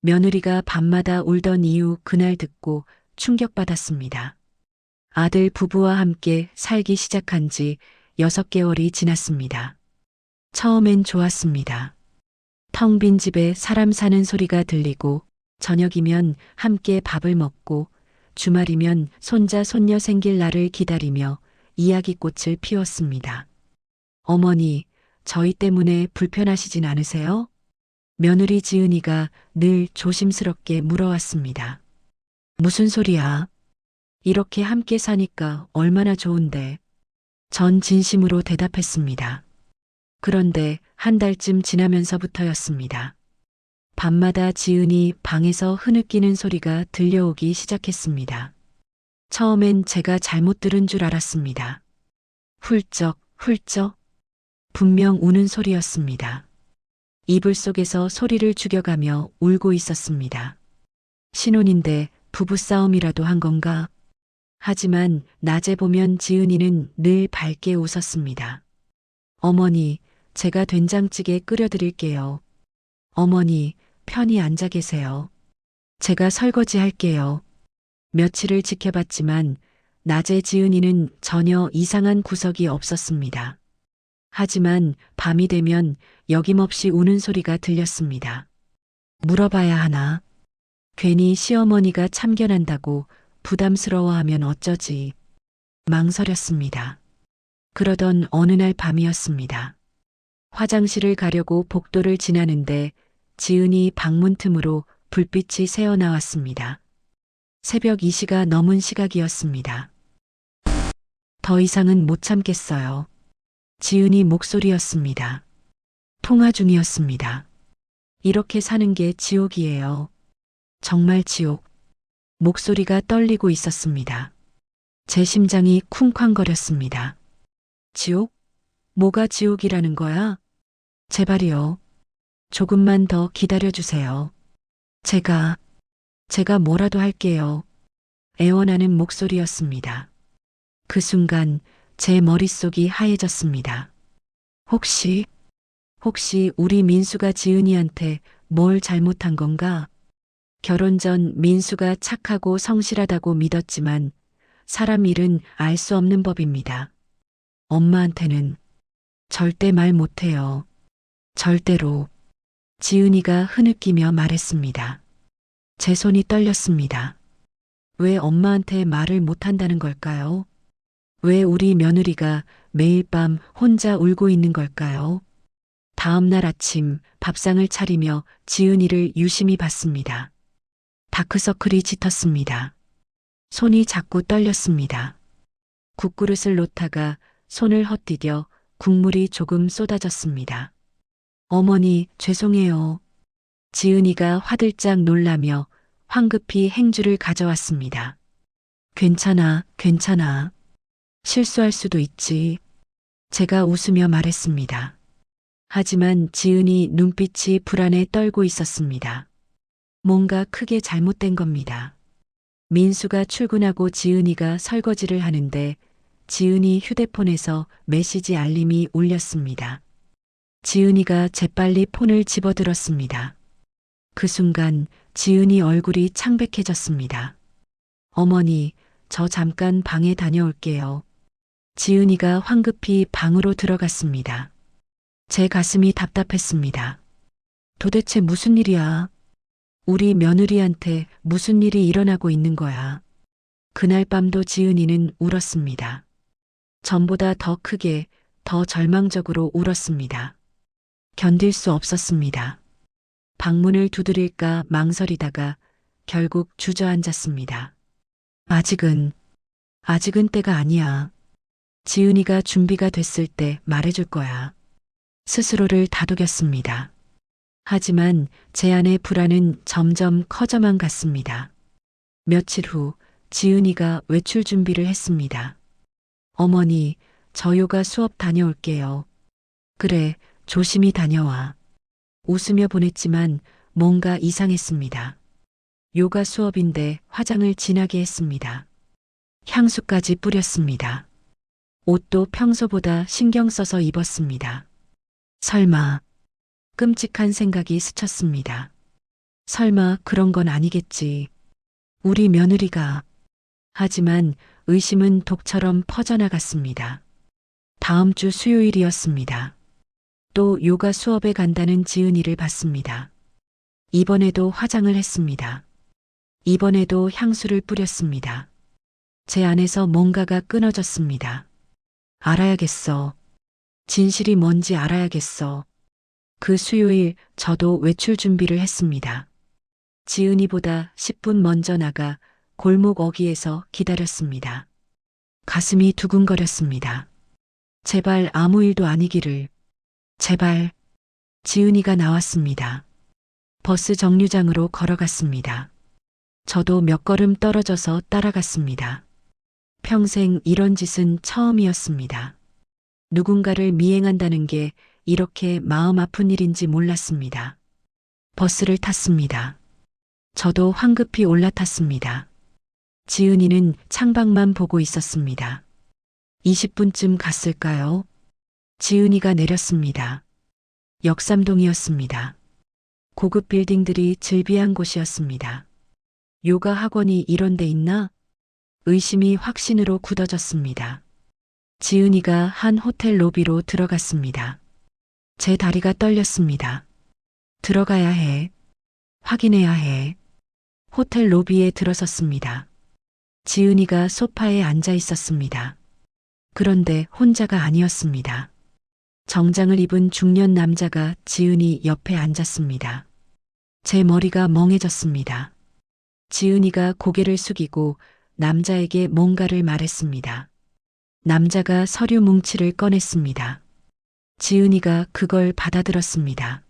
며느리가 밤마다 울던 이유 그날 듣고 충격받았습니다. 아들 부부와 함께 살기 시작한 지 6개월이 지났습니다. 처음엔 좋았습니다. 텅 빈 집에 사람 사는 소리가 들리고 저녁이면 함께 밥을 먹고 주말이면 손자 손녀 생길 날을 기다리며 이야기꽃을 피웠습니다. 어머니, 저희 때문에 불편하시진 않으세요? 며느리 지은이가 늘 조심스럽게 물어왔습니다. 무슨 소리야? 이렇게 함께 사니까 얼마나 좋은데. 전 진심으로 대답했습니다. 그런데 한 달쯤 지나면서부터였습니다. 밤마다 지은이 방에서 흐느끼는 소리가 들려오기 시작했습니다. 처음엔 제가 잘못 들은 줄 알았습니다. 훌쩍, 훌쩍. 분명 우는 소리였습니다. 이불 속에서 소리를 죽여가며 울고 있었습니다. 신혼인데 부부싸움이라도 한 건가? 하지만 낮에 보면 지은이는 늘 밝게 웃었습니다. 어머니, 제가 된장찌개 끓여드릴게요. 어머니, 편히 앉아 계세요. 제가 설거지 할게요. 며칠을 지켜봤지만 낮에 지은이는 전혀 이상한 구석이 없었습니다. 하지만 밤이 되면 여김없이 우는 소리가 들렸습니다. 물어봐야 하나? 괜히 시어머니가 참견한다고 부담스러워하면 어쩌지? 망설였습니다. 그러던 어느 날 밤이었습니다. 화장실을 가려고 복도를 지나는데 지은이 방문 틈으로 불빛이 새어나왔습니다. 새벽 2시가 넘은 시각이었습니다. 더 이상은 못 참겠어요. 지은이 목소리였습니다. 통화 중이었습니다. 이렇게 사는 게 지옥이에요. 정말 지옥. 목소리가 떨리고 있었습니다. 제 심장이 쿵쾅거렸습니다. 지옥? 뭐가 지옥이라는 거야? 제발이요. 조금만 더 기다려주세요. 제가 뭐라도 할게요. 애원하는 목소리였습니다. 그 순간 제 머릿속이 하얘졌습니다. 혹시 우리 민수가 지은이한테 뭘 잘못한 건가? 결혼 전 민수가 착하고 성실하다고 믿었지만 사람 일은 알 수 없는 법입니다. 엄마한테는 절대 말 못해요. 절대로. 지은이가 흐느끼며 말했습니다. 제 손이 떨렸습니다. 왜 엄마한테 말을 못한다는 걸까요? 왜 우리 며느리가 매일 밤 혼자 울고 있는 걸까요? 다음 날 아침 밥상을 차리며 지은이를 유심히 봤습니다. 다크서클이 짙었습니다. 손이 자꾸 떨렸습니다. 국그릇을 놓다가 손을 헛디뎌 국물이 조금 쏟아졌습니다. 어머니, 죄송해요. 지은이가 화들짝 놀라며 황급히 행주를 가져왔습니다. 괜찮아, 괜찮아. 실수할 수도 있지. 제가 웃으며 말했습니다. 하지만 지은이 눈빛이 불안에 떨고 있었습니다. 뭔가 크게 잘못된 겁니다. 민수가 출근하고 지은이가 설거지를 하는데 지은이 휴대폰에서 메시지 알림이 울렸습니다. 지은이가 재빨리 폰을 집어들었습니다. 그 순간 지은이 얼굴이 창백해졌습니다. 어머니, 저 잠깐 방에 다녀올게요. 지은이가 황급히 방으로 들어갔습니다. 제 가슴이 답답했습니다. 도대체 무슨 일이야? 우리 며느리한테 무슨 일이 일어나고 있는 거야? 그날 밤도 지은이는 울었습니다. 전보다 더 크게, 더 절망적으로 울었습니다. 견딜 수 없었습니다. 방문을 두드릴까 망설이다가 결국 주저앉았습니다. 아직은 때가 아니야. 지은이가 준비가 됐을 때 말해줄 거야. 스스로를 다독였습니다. 하지만 제 안의 불안은 점점 커져만 갔습니다. 며칠 후 지은이가 외출 준비를 했습니다. 어머니, 저 요가 수업 다녀올게요. 그래, 조심히 다녀와. 웃으며 보냈지만 뭔가 이상했습니다. 요가 수업인데 화장을 진하게 했습니다. 향수까지 뿌렸습니다. 옷도 평소보다 신경 써서 입었습니다. 설마, 끔찍한 생각이 스쳤습니다. 설마 그런 건 아니겠지. 우리 며느리가. 하지만 의심은 독처럼 퍼져나갔습니다. 다음 주 수요일이었습니다. 또 요가 수업에 간다는 지은이를 봤습니다. 이번에도 화장을 했습니다. 이번에도 향수를 뿌렸습니다. 제 안에서 뭔가가 끊어졌습니다. 알아야겠어. 진실이 뭔지 알아야겠어. 그 수요일 저도 외출 준비를 했습니다. 지은이보다 10분 먼저 나가 골목 어귀에서 기다렸습니다. 가슴이 두근거렸습니다. 제발 아무 일도 아니기를. 제발. 지은이가 나왔습니다. 버스 정류장으로 걸어갔습니다. 저도 몇 걸음 떨어져서 따라갔습니다. 평생 이런 짓은 처음이었습니다. 누군가를 미행한다는 게 이렇게 마음 아픈 일인지 몰랐습니다. 버스를 탔습니다. 저도 황급히 올라탔습니다. 지은이는 창밖만 보고 있었습니다. 20분쯤 갔을까요? 지은이가 내렸습니다. 역삼동이었습니다. 고급 빌딩들이 즐비한 곳이었습니다. 요가 학원이 이런 데 있나? 의심이 확신으로 굳어졌습니다. 지은이가 한 호텔 로비로 들어갔습니다. 제 다리가 떨렸습니다. 들어가야 해. 확인해야 해. 호텔 로비에 들어섰습니다. 지은이가 소파에 앉아 있었습니다. 그런데 혼자가 아니었습니다. 정장을 입은 중년 남자가 지은이 옆에 앉았습니다. 제 머리가 멍해졌습니다. 지은이가 고개를 숙이고 남자에게 뭔가를 말했습니다. 남자가 서류 뭉치를 꺼냈습니다. 지은이가 그걸 받아들었습니다.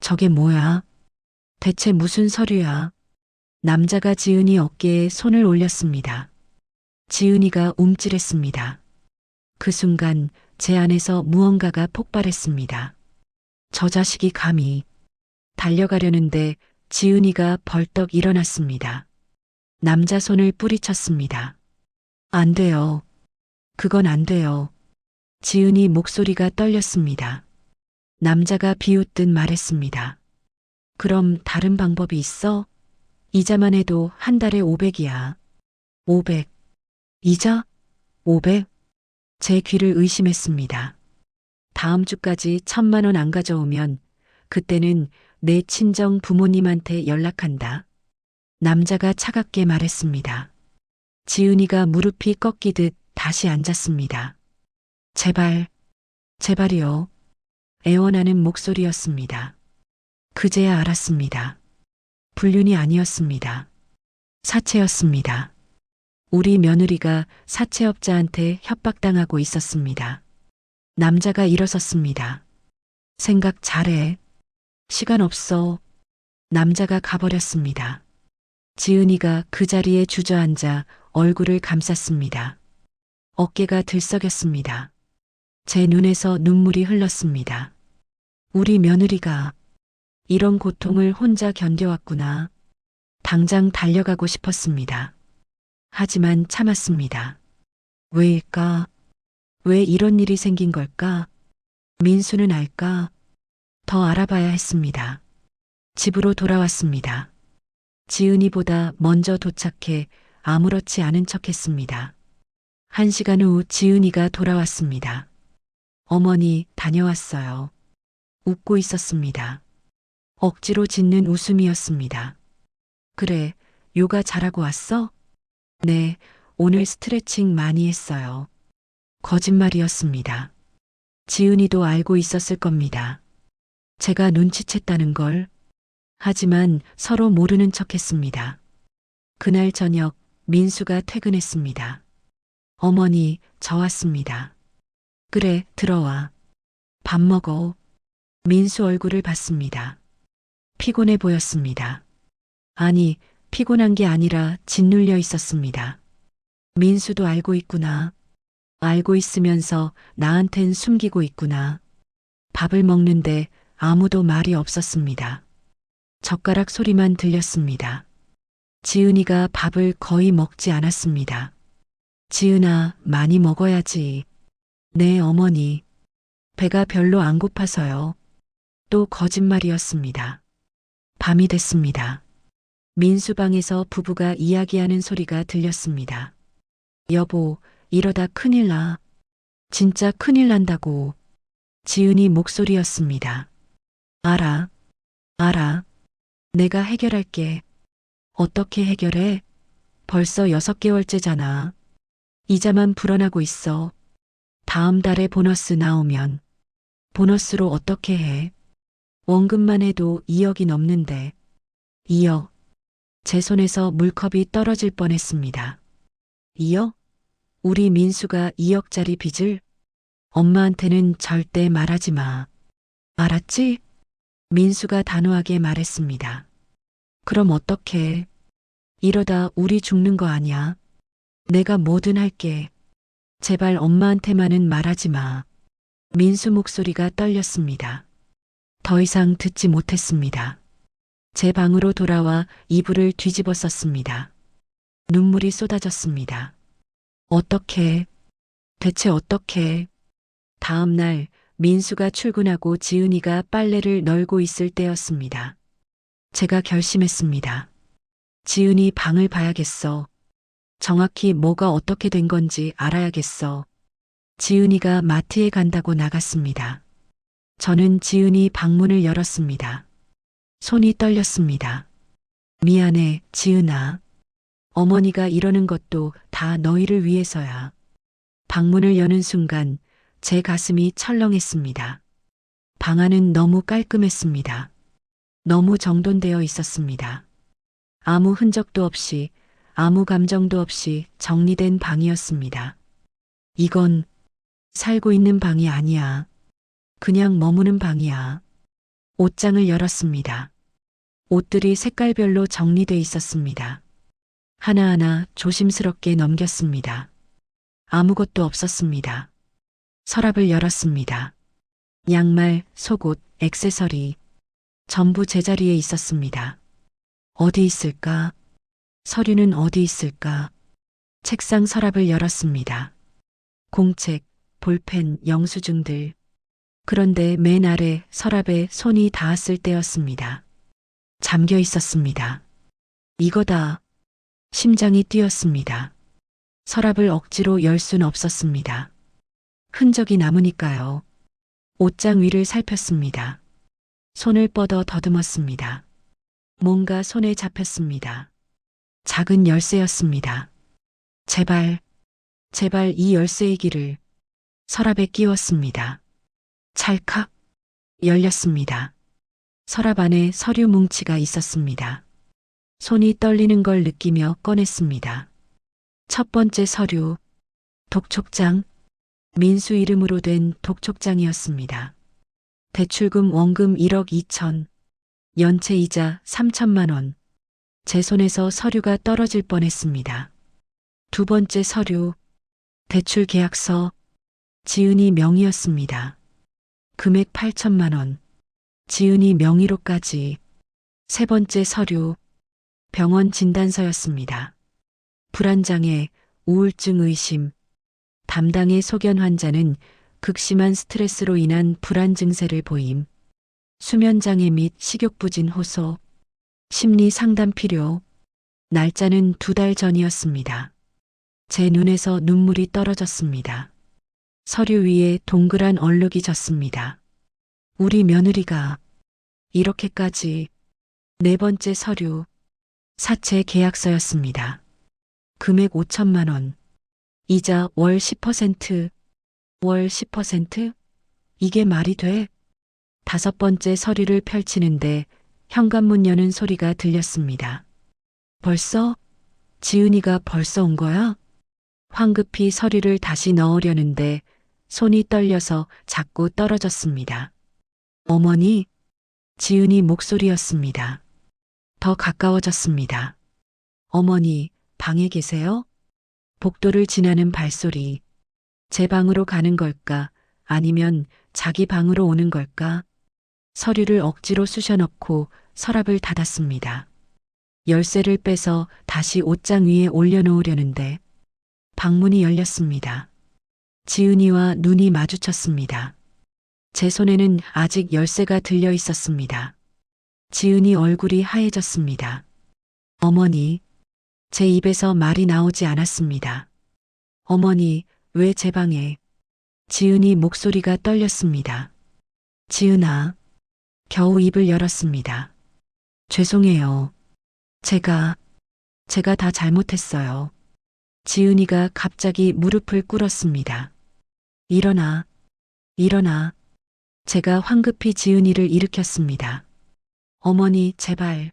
저게 뭐야? 대체 무슨 서류야? 남자가 지은이 어깨에 손을 올렸습니다. 지은이가 움찔했습니다. 그 순간 제 안에서 무언가가 폭발했습니다. 저 자식이 감히. 달려가려는데 지은이가 벌떡 일어났습니다. 남자 손을 뿌리쳤습니다. 안 돼요. 그건 안 돼요. 지은이 목소리가 떨렸습니다. 남자가 비웃듯 말했습니다. 그럼 다른 방법이 있어? 이자만 해도 한 달에 500이야. 500. 이자? 500? 제 귀를 의심했습니다. 다음 주까지 1,000만 원 안 가져오면 그때는 내 친정 부모님한테 연락한다. 남자가 차갑게 말했습니다. 지은이가 무릎이 꺾이듯 다시 앉았습니다. 제발, 제발이요. 애원하는 목소리였습니다. 그제야 알았습니다. 불륜이 아니었습니다. 사채였습니다. 우리 며느리가 사채업자한테 협박당하고 있었습니다. 남자가 일어섰습니다. 생각 잘해. 시간 없어. 남자가 가버렸습니다. 지은이가 그 자리에 주저앉아 얼굴을 감쌌습니다. 어깨가 들썩였습니다. 제 눈에서 눈물이 흘렀습니다. 우리 며느리가 이런 고통을 혼자 견뎌왔구나. 당장 달려가고 싶었습니다. 하지만 참았습니다. 왜일까? 왜 이런 일이 생긴 걸까? 민수는 알까? 더 알아봐야 했습니다. 집으로 돌아왔습니다. 지은이보다 먼저 도착해 아무렇지 않은 척했습니다. 1시간 후 지은이가 돌아왔습니다. 어머니, 다녀왔어요. 웃고 있었습니다. 억지로 짓는 웃음이었습니다. 그래, 요가 잘하고 왔어? 네, 오늘 스트레칭 많이 했어요. 거짓말이었습니다. 지은이도 알고 있었을 겁니다. 제가 눈치챘다는 걸. 하지만 서로 모르는 척 했습니다. 그날 저녁 민수가 퇴근했습니다. 어머니, 저 왔습니다. 그래, 들어와. 밥 먹어. 민수 얼굴을 봤습니다. 피곤해 보였습니다. 아니, 피곤한 게 아니라 짓눌려 있었습니다. 민수도 알고 있구나. 알고 있으면서 나한텐 숨기고 있구나. 밥을 먹는데 아무도 말이 없었습니다. 젓가락 소리만 들렸습니다. 지은이가 밥을 거의 먹지 않았습니다. 지은아, 많이 먹어야지. 네, 어머니. 배가 별로 안 고파서요. 또 거짓말이었습니다. 밤이 됐습니다. 민수방에서 부부가 이야기하는 소리가 들렸습니다. 여보, 이러다 큰일 나. 진짜 큰일 난다고. 지은이 목소리였습니다. 알아, 알아. 내가 해결할게. 어떻게 해결해? 벌써 6개월째잖아. 이자만 불어나고 있어. 다음 달에 보너스 나오면 보너스로 어떻게 해? 원금만 해도 2억이 넘는데. 2억. 제 손에서 물컵이 떨어질 뻔했습니다. 2억? 우리 민수가 2억짜리 빚을? 엄마한테는 절대 말하지 마. 알았지? 민수가 단호하게 말했습니다. 그럼 어떡해? 이러다 우리 죽는 거 아니야? 내가 뭐든 할게. 제발 엄마한테만은 말하지 마. 민수 목소리가 떨렸습니다. 더 이상 듣지 못했습니다. 제 방으로 돌아와 이불을 뒤집어 썼습니다. 눈물이 쏟아졌습니다. 어떡해? 대체 어떡해? 다음 날 민수가 출근하고 지은이가 빨래를 널고 있을 때였습니다. 제가 결심했습니다. 지은이 방을 봐야겠어. 정확히 뭐가 어떻게 된 건지 알아야겠어. 지은이가 마트에 간다고 나갔습니다. 저는 지은이 방문을 열었습니다. 손이 떨렸습니다. 미안해, 지은아. 어머니가 이러는 것도 다 너희를 위해서야. 방문을 여는 순간 제 가슴이 철렁했습니다. 방 안은 너무 깔끔했습니다. 너무 정돈되어 있었습니다. 아무 흔적도 없이, 아무 감정도 없이 정리된 방이었습니다. 이건 살고 있는 방이 아니야. 그냥 머무는 방이야. 옷장을 열었습니다. 옷들이 색깔별로 정리돼 있었습니다. 하나하나 조심스럽게 넘겼습니다. 아무것도 없었습니다. 서랍을 열었습니다. 양말, 속옷, 액세서리 전부 제자리에 있었습니다. 어디 있을까? 서류는 어디 있을까? 책상 서랍을 열었습니다. 공책, 볼펜, 영수증들. 그런데 맨 아래 서랍에 손이 닿았을 때였습니다. 잠겨 있었습니다. 이거다. 심장이 뛰었습니다. 서랍을 억지로 열 순 없었습니다. 흔적이 남으니까요. 옷장 위를 살폈습니다. 손을 뻗어 더듬었습니다. 뭔가 손에 잡혔습니다. 작은 열쇠였습니다. 제발, 제발 이 열쇠이기를. 서랍에 끼웠습니다. 찰칵 열렸습니다. 서랍 안에 서류 뭉치가 있었습니다. 손이 떨리는 걸 느끼며 꺼냈습니다. 첫 번째 서류, 독촉장, 민수 이름으로 된 독촉장이었습니다. 대출금 원금 1억 2천, 연체 이자 3천만 원. 제 손에서 서류가 떨어질 뻔했습니다. 두 번째 서류, 대출 계약서, 지은이 명의였습니다. 금액 8천만 원, 지은이 명의로까지. 세 번째 서류, 병원 진단서였습니다. 불안장애, 우울증 의심. 담당의 소견 환자는 극심한 스트레스로 인한 불안 증세를 보임. 수면장애 및 식욕부진 호소. 심리 상담 필요. 날짜는 2달 전이었습니다. 제 눈에서 눈물이 떨어졌습니다. 서류 위에 동그란 얼룩이 졌습니다. 우리 며느리가 이렇게까지. 네 번째 서류, 사채 계약서였습니다. 금액 5천만 원, 이자 월 10%, 월 10%? 이게 말이 돼? 다섯 번째 서류를 펼치는데 현관문 여는 소리가 들렸습니다. 벌써? 지은이가 벌써 온 거야? 황급히 서류를 다시 넣으려는데 손이 떨려서 자꾸 떨어졌습니다. 어머니, 지은이 목소리였습니다. 더 가까워졌습니다. 어머니, 방에 계세요? 복도를 지나는 발소리. 제 방으로 가는 걸까? 아니면 자기 방으로 오는 걸까? 서류를 억지로 쑤셔넣고 서랍을 닫았습니다. 열쇠를 빼서 다시 옷장 위에 올려놓으려는데 방문이 열렸습니다. 지은이와 눈이 마주쳤습니다. 제 손에는 아직 열쇠가 들려 있었습니다. 지은이 얼굴이 하얘졌습니다. 어머니, 제 입에서 말이 나오지 않았습니다. 어머니, 왜 제 방에? 지은이 목소리가 떨렸습니다. 지은아, 겨우 입을 열었습니다. 죄송해요. 제가 다 잘못했어요. 지은이가 갑자기 무릎을 꿇었습니다. 일어나, 일어나. 제가 황급히 지은이를 일으켰습니다. 어머니, 제발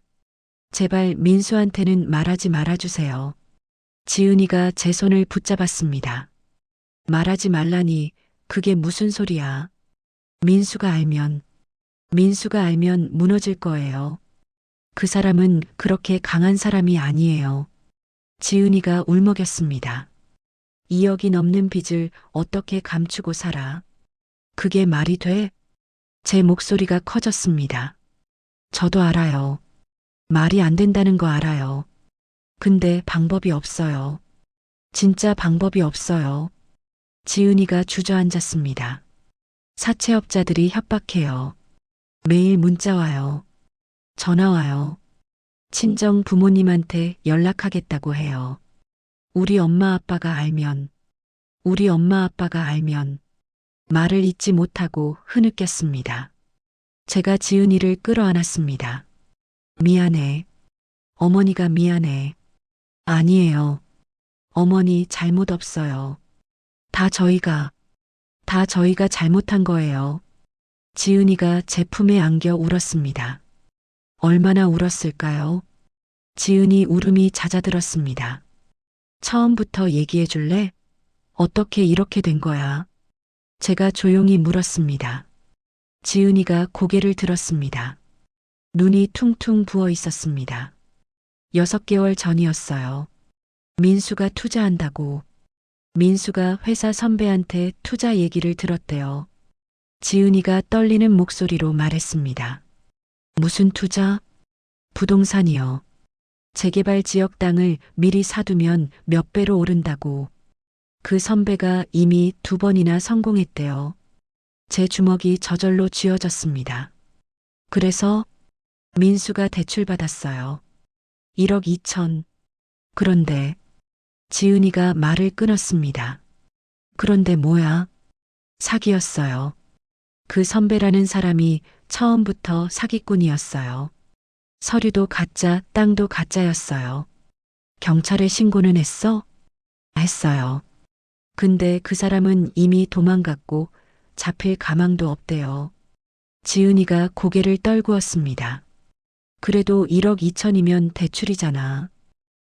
민수한테는 말하지 말아주세요. 지은이가 제 손을 붙잡았습니다. 말하지 말라니, 그게 무슨 소리야. 민수가 알면 무너질 거예요. 그 사람은 그렇게 강한 사람이 아니에요. 지은이가 울먹였습니다. 2억이 넘는 빚을 어떻게 감추고 살아? 그게 말이 돼? 제 목소리가 커졌습니다. 저도 알아요. 말이 안 된다는 거 알아요. 근데 방법이 없어요. 진짜 방법이 없어요. 지은이가 주저앉았습니다. 사채업자들이 협박해요. 매일 문자 와요. 전화 와요. 친정 부모님한테 연락하겠다고 해요. 우리 엄마 아빠가 알면 말을 잇지 못하고 흐느꼈습니다. 제가 지은이를 끌어안았습니다. 미안해. 어머니가 미안해. 아니에요. 어머니 잘못 없어요. 다 저희가 잘못한 거예요. 지은이가 제 품에 안겨 울었습니다. 얼마나 울었을까요? 지은이 울음이 잦아들었습니다. 처음부터 얘기해 줄래? 어떻게 이렇게 된 거야? 제가 조용히 물었습니다. 지은이가 고개를 들었습니다. 눈이 퉁퉁 부어 있었습니다. 6개월 전이었어요. 민수가 투자한다고. 민수가 회사 선배한테 투자 얘기를 들었대요. 지은이가 떨리는 목소리로 말했습니다. 무슨 투자? 부동산이요. 재개발 지역 땅을 미리 사두면 몇 배로 오른다고. 그 선배가 이미 2번이나 성공했대요. 제 주먹이 저절로 쥐어졌습니다. 그래서 민수가 대출받았어요. 1억 2천. 그런데 지은이가 말을 끊었습니다. 그런데 뭐야? 사기였어요. 그 선배라는 사람이 처음부터 사기꾼이었어요. 서류도 가짜, 땅도 가짜였어요. 경찰에 신고는 했어? 했어요. 근데 그 사람은 이미 도망갔고 잡힐 가망도 없대요. 지은이가 고개를 떨구었습니다. 그래도 1억 2천이면 대출이잖아.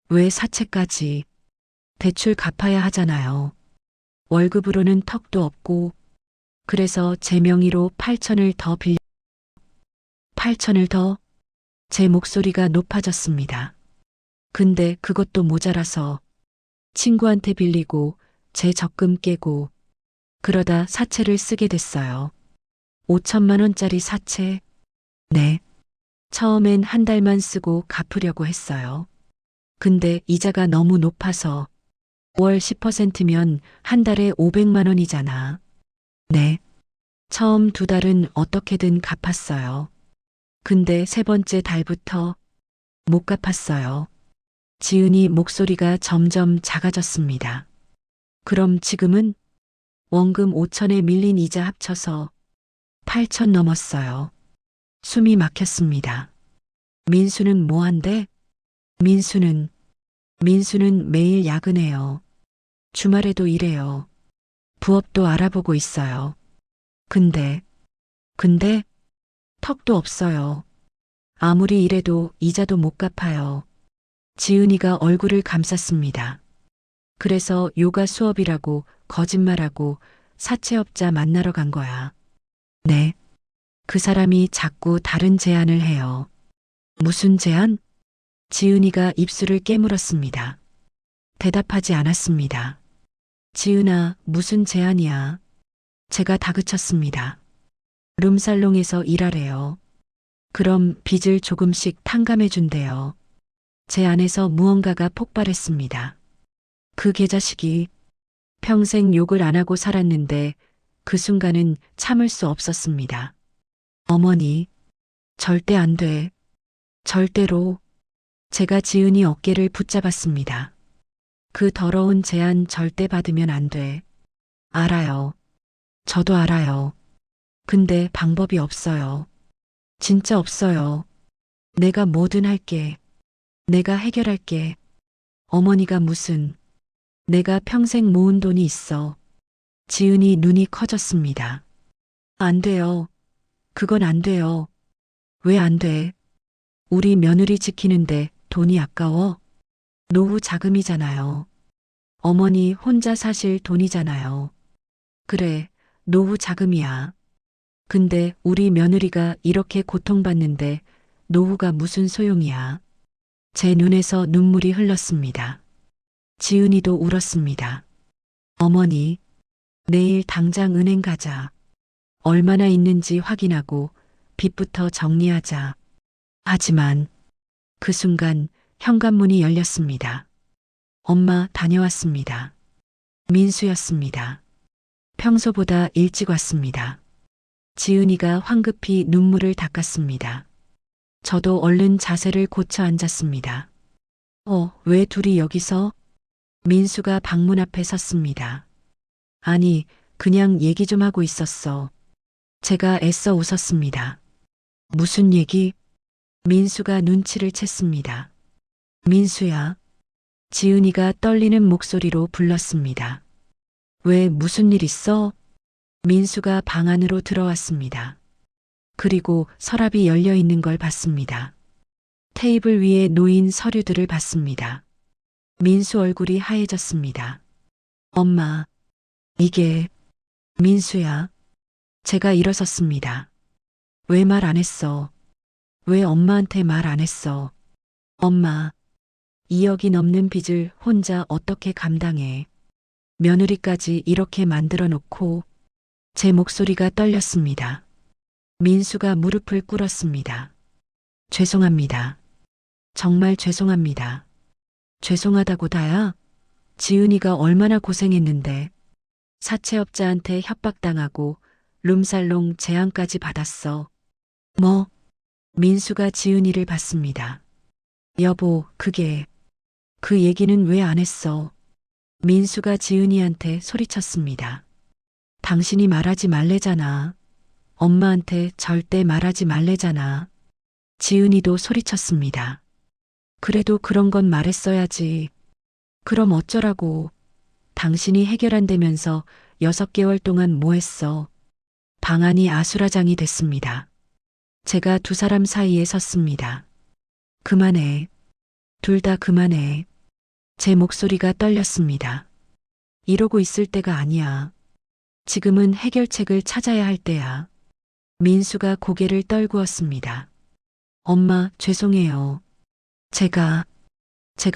왜 사채까지? 대출 갚아야 하잖아요. 월급으로는 턱도 없고. 그래서 제 명의로 8천을 더 8천을 더? 제 목소리가 높아졌습니다. 근데 그것도 모자라서 친구한테 빌리고 제 적금 깨고 그러다 사채를 쓰게 됐어요. 5천만 원짜리 사채? 네. 처음엔 한 달만 쓰고 갚으려고 했어요. 근데 이자가 너무 높아서 월 10%면 한 달에 500만 원이잖아. 네. 처음 2달은 어떻게든 갚았어요. 근데 3번째 달부터 못 갚았어요. 지은이 목소리가 점점 작아졌습니다. 그럼 지금은 원금 5천에 밀린 이자 합쳐서 8천 넘었어요. 숨이 막혔습니다. 민수는 뭐 한대? 민수는 매일 야근해요. 주말에도 일해요. 부업도 알아보고 있어요. 근데 턱도 없어요. 아무리 일해도 이자도 못 갚아요. 지은이가 얼굴을 감쌌습니다. 그래서 요가 수업이라고 거짓말하고 사채업자 만나러 간 거야. 네. 그 사람이 자꾸 다른 제안을 해요. 무슨 제안? 지은이가 입술을 깨물었습니다. 대답하지 않았습니다. 지은아, 무슨 제안이야? 제가 다그쳤습니다. 룸살롱에서 일하래요. 그럼 빚을 조금씩 탕감해 준대요. 제 안에서 무언가가 폭발했습니다. 그 개자식이 평생 욕을 안 하고 살았는데 그 순간은 참을 수 없었습니다. 어머니, 절대 안 돼. 절대로. 제가 지은이 어깨를 붙잡았습니다. 그 더러운 제안 절대 받으면 안 돼. 알아요. 저도 알아요. 근데 방법이 없어요. 진짜 없어요. 내가 뭐든 할게. 내가 해결할게. 어머니가 무슨. 내가 평생 모은 돈이 있어. 지은이 눈이 커졌습니다. 안 돼요. 그건 안 돼요. 왜 안 돼? 우리 며느리 지키는데 돈이 아까워? 노후 자금이잖아요. 어머니 혼자 사실 돈이잖아요. 그래, 노후 자금이야. 근데 우리 며느리가 이렇게 고통받는데 노후가 무슨 소용이야. 제 눈에서 눈물이 흘렀습니다. 지은이도 울었습니다. 어머니, 내일 당장 은행 가자. 얼마나 있는지 확인하고 빚부터 정리하자. 하지만 그 순간 현관문이 열렸습니다. 엄마 다녀왔습니다. 민수였습니다. 평소보다 일찍 왔습니다. 지은이가 황급히 눈물을 닦았습니다. 저도 얼른 자세를 고쳐 앉았습니다. 왜 둘이 여기서? 민수가 방문 앞에 섰습니다. 아니, 그냥 얘기 좀 하고 있었어. 제가 애써 웃었습니다. 무슨 얘기? 민수가 눈치를 챘습니다. 민수야. 지은이가 떨리는 목소리로 불렀습니다. 왜 무슨 일 있어? 민수가 방 안으로 들어왔습니다. 그리고 서랍이 열려 있는 걸 봤습니다. 테이블 위에 놓인 서류들을 봤습니다. 민수 얼굴이 하얘졌습니다. 엄마, 이게, 민수야. 제가 일어섰습니다. 왜 말 안 했어? 왜 엄마한테 말 안 했어? 엄마, 2억이 넘는 빚을 혼자 어떻게 감당해? 며느리까지 이렇게 만들어 놓고 제 목소리가 떨렸습니다. 민수가 무릎을 꿇었습니다. 죄송합니다. 정말 죄송합니다. 죄송하다고 다야? 지은이가 얼마나 고생했는데 사채업자한테 협박당하고 룸살롱 제안까지 받았어. 뭐? 민수가 지은이를 봤습니다. 여보, 그 얘기는 왜 안 했어? 민수가 지은이한테 소리쳤습니다. 당신이 말하지 말래잖아. 엄마한테 절대 말하지 말래잖아. 지은이도 소리쳤습니다. 그래도 그런 건 말했어야지. 그럼 어쩌라고. 당신이 해결한다면서 6개월 동안 뭐 했어? 방안이 아수라장이 됐습니다. 제가 두 사람 사이에 섰습니다. 그만해. 둘 다 그만해. 제 목소리가 떨렸습니다. 이러고 있을 때가 아니야. 지금은 해결책을 찾아야 할 때야. 민수가 고개를 떨구었습니다. 엄마, 죄송해요. 제가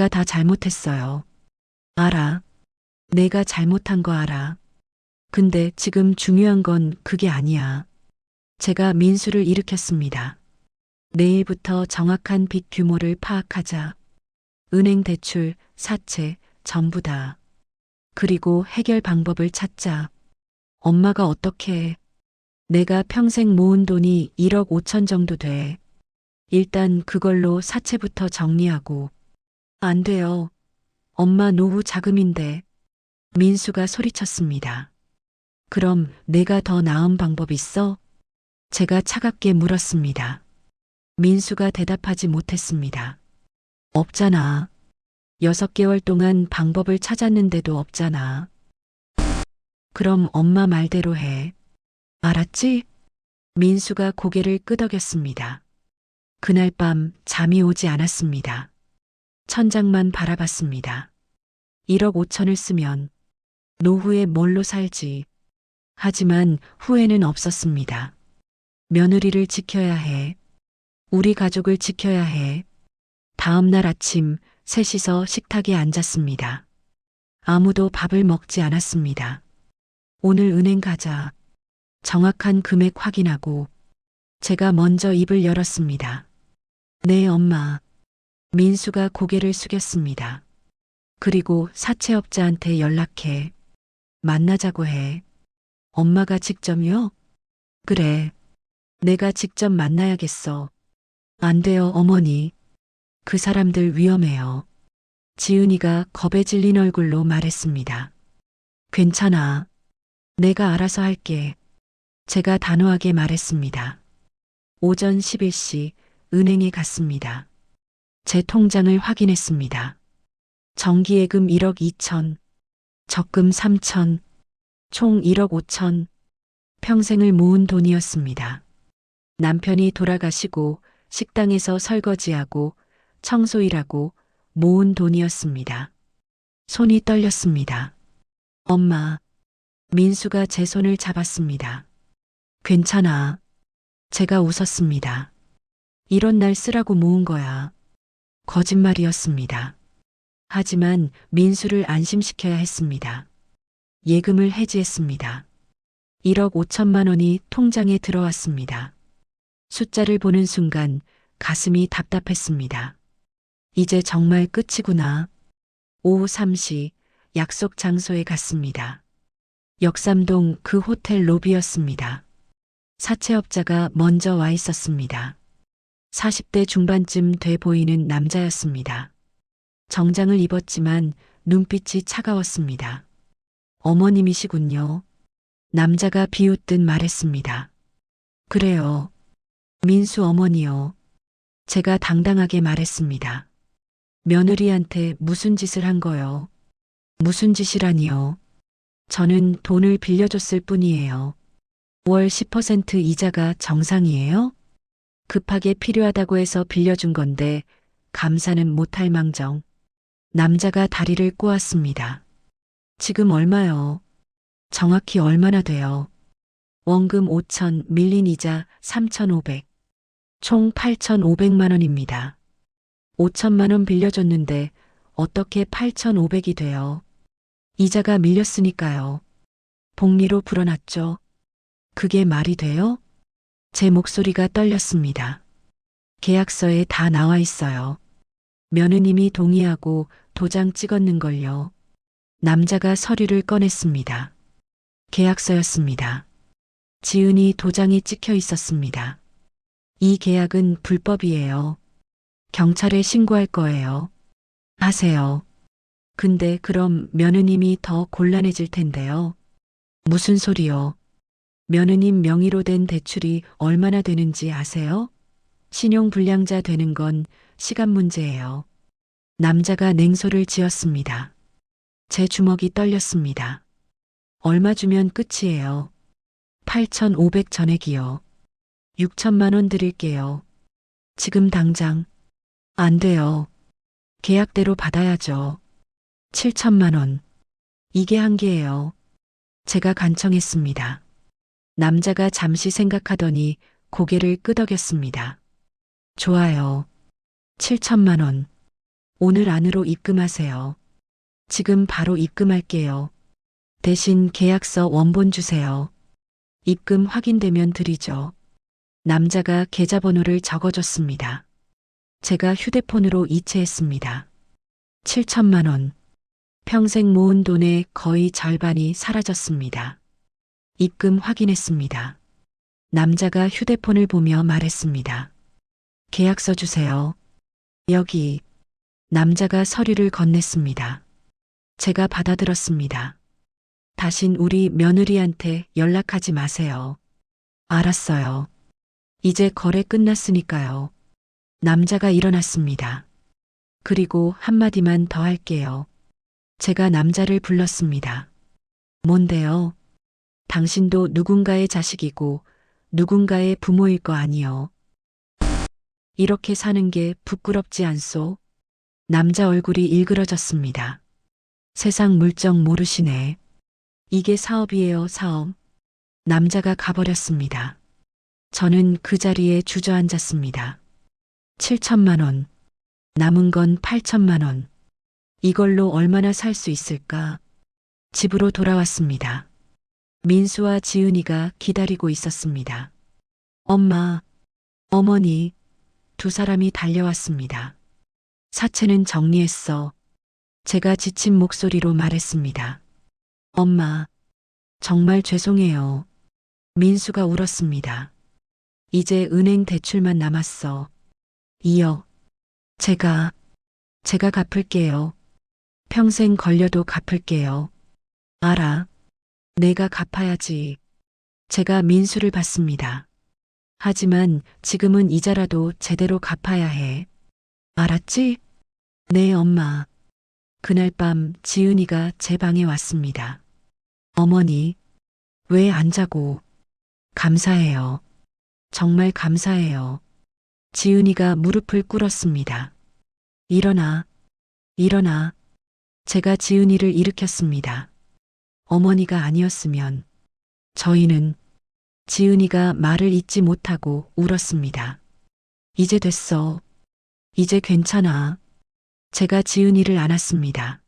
다 잘못했어요. 알아. 내가 잘못한 거 알아. 근데 지금 중요한 건 그게 아니야. 제가 민수를 일으켰습니다. 내일부터 정확한 빚 규모를 파악하자. 은행 대출, 사채, 전부 다. 그리고 해결 방법을 찾자. 엄마가 어떻게 해? 내가 평생 모은 돈이 1억 5천 정도 돼. 일단 그걸로 사채부터 정리하고. 안 돼요. 엄마 노후 자금인데. 민수가 소리쳤습니다. 그럼 내가 더 나은 방법 있어? 제가 차갑게 물었습니다. 민수가 대답하지 못했습니다. 없잖아. 6개월 동안 방법을 찾았는데도 없잖아. 그럼 엄마 말대로 해. 알았지? 민수가 고개를 끄덕였습니다. 그날 밤 잠이 오지 않았습니다. 천장만 바라봤습니다. 1억 5천을 쓰면 노후에 뭘로 살지. 하지만 후회는 없었습니다. 며느리를 지켜야 해. 우리 가족을 지켜야 해. 다음 날 아침 3이서 식탁에 앉았습니다. 아무도 밥을 먹지 않았습니다. 오늘 은행 가자. 정확한 금액 확인하고 제가 먼저 입을 열었습니다. 네, 엄마. 민수가 고개를 숙였습니다. 그리고 사채업자한테 연락해. 만나자고 해. 엄마가 직접요? 그래. 내가 직접 만나야겠어. 안 돼요, 어머니. 그 사람들 위험해요. 지은이가 겁에 질린 얼굴로 말했습니다. 괜찮아. 내가 알아서 할게. 제가 단호하게 말했습니다. 오전 11시 은행에 갔습니다. 제 통장을 확인했습니다. 정기예금 1억 2천, 적금 3천, 총 1억 5천, 평생을 모은 돈이었습니다. 남편이 돌아가시고 식당에서 설거지하고 청소일하고 모은 돈이었습니다. 손이 떨렸습니다. 엄마, 민수가 제 손을 잡았습니다. 괜찮아. 제가 웃었습니다. 이런 날 쓰라고 모은 거야. 거짓말이었습니다. 하지만 민수를 안심시켜야 했습니다. 예금을 해지했습니다. 1억 5천만 원이 통장에 들어왔습니다. 숫자를 보는 순간 가슴이 답답했습니다. 이제 정말 끝이구나. 오후 3시 약속 장소에 갔습니다. 역삼동 그 호텔 로비였습니다. 사채업자가 먼저 와 있었습니다. 40대 중반쯤 돼 보이는 남자였습니다. 정장을 입었지만 눈빛이 차가웠습니다. 어머님이시군요. 남자가 비웃듯 말했습니다. 그래요. 민수 어머니요. 제가 당당하게 말했습니다. 며느리한테 무슨 짓을 한 거요? 무슨 짓이라니요? 저는 돈을 빌려줬을 뿐이에요. 월 10% 이자가 정상이에요? 급하게 필요하다고 해서 빌려준 건데 감사는 못할 망정. 남자가 다리를 꼬았습니다. 지금 얼마요? 정확히 얼마나 돼요? 원금 5천, 밀린 이자 3,500. 총 8,500만 원입니다. 5천만 원 빌려줬는데 어떻게 8,500이 돼요? 이자가 밀렸으니까요. 복리로 불어났죠. 그게 말이 돼요? 제 목소리가 떨렸습니다. 계약서에 다 나와 있어요. 며느님이 동의하고 도장 찍었는걸요. 남자가 서류를 꺼냈습니다. 계약서였습니다. 지은이 도장이 찍혀 있었습니다. 이 계약은 불법이에요. 경찰에 신고할 거예요. 하세요. 근데 그럼 며느님이 더 곤란해질 텐데요. 무슨 소리요? 며느님 명의로 된 대출이 얼마나 되는지 아세요? 신용불량자 되는 건 시간 문제예요. 남자가 냉소를 지었습니다. 제 주먹이 떨렸습니다. 얼마 주면 끝이에요. 8,500 전액이요. 6천만 원 드릴게요. 지금 당장. 안 돼요. 계약대로 받아야죠. 7천만 원. 이게 한계예요. 제가 간청했습니다. 남자가 잠시 생각하더니 고개를 끄덕였습니다. 좋아요. 7천만 원. 오늘 안으로 입금하세요. 지금 바로 입금할게요. 대신 계약서 원본 주세요. 입금 확인되면 드리죠. 남자가 계좌번호를 적어줬습니다. 제가 휴대폰으로 이체했습니다. 7천만 원. 평생 모은 돈의 거의 절반이 사라졌습니다. 입금 확인했습니다. 남자가 휴대폰을 보며 말했습니다. 계약서 주세요. 여기. 남자가 서류를 건넸습니다. 제가 받아들었습니다. 다신 우리 며느리한테 연락하지 마세요. 알았어요. 이제 거래 끝났으니까요. 남자가 일어났습니다. 그리고 한마디만 더 할게요. 제가 남자를 불렀습니다. 뭔데요? 당신도 누군가의 자식이고 누군가의 부모일 거 아니요. 이렇게 사는 게 부끄럽지 않소? 남자 얼굴이 일그러졌습니다. 세상 물정 모르시네. 이게 사업이에요, 사업. 남자가 가버렸습니다. 저는 그 자리에 주저앉았습니다. 7천만 원. 남은 건 8천만 원. 이걸로 얼마나 살 수 있을까? 집으로 돌아왔습니다. 민수와 지은이가 기다리고 있었습니다. 엄마, 어머니, 두 사람이 달려왔습니다. 사채는 정리했어. 제가 지친 목소리로 말했습니다. 엄마, 정말 죄송해요. 민수가 울었습니다. 이제 은행 대출만 남았어. 2억. 제가 갚을게요. 평생 걸려도 갚을게요. 알아. 내가 갚아야지. 제가 민수를 받습니다. 하지만 지금은 이자라도 제대로 갚아야 해. 알았지? 네, 엄마. 그날 밤 지은이가 제 방에 왔습니다. 어머니, 왜 안 자고? 감사해요. 정말 감사해요. 지은이가 무릎을 꿇었습니다. 일어나, 일어나. 제가 지은이를 일으켰습니다. 어머니가 아니었으면 저희는 지은이가 말을 잇지 못하고 울었습니다. 이제 됐어. 이제 괜찮아. 제가 지은이를 안았습니다.